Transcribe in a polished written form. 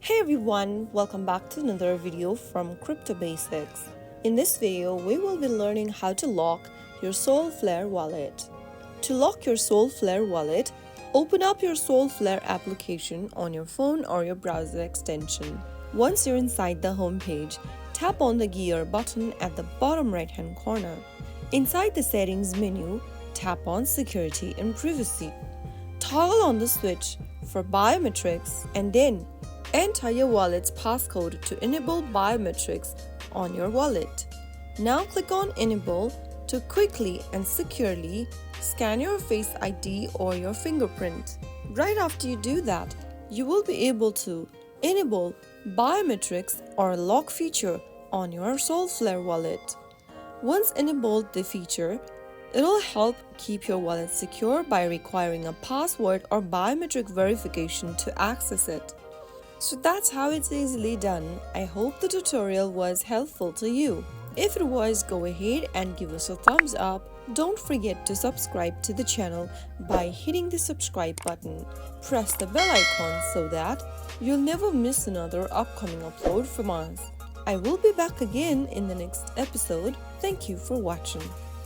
Hey everyone, welcome back to another video from Crypto Basics. In this video, we will be learning how to lock your Solflare wallet. To lock your Solflare wallet, open up your Solflare application on your phone or your browser extension. Once you're inside the home page, tap on the gear button at the bottom right-hand corner. Inside the settings menu, tap on Security and Privacy. Toggle on the switch for biometrics and then enter your wallet's passcode to enable biometrics on your wallet. Now click on Enable to quickly and securely scan your Face ID or your fingerprint. Right after you do that, you will be able to enable biometrics or lock feature on your Solflare wallet. Once enabled the feature, it'll help keep your wallet secure by requiring a password or biometric verification to access it. So that's how it's easily done. I hope the tutorial was helpful to you. If it was, go ahead and give us a thumbs up. Don't forget to subscribe to the channel by hitting the subscribe button. Press the bell icon so that you'll never miss another upcoming upload from us. I will be back again in the next episode. Thank you for watching.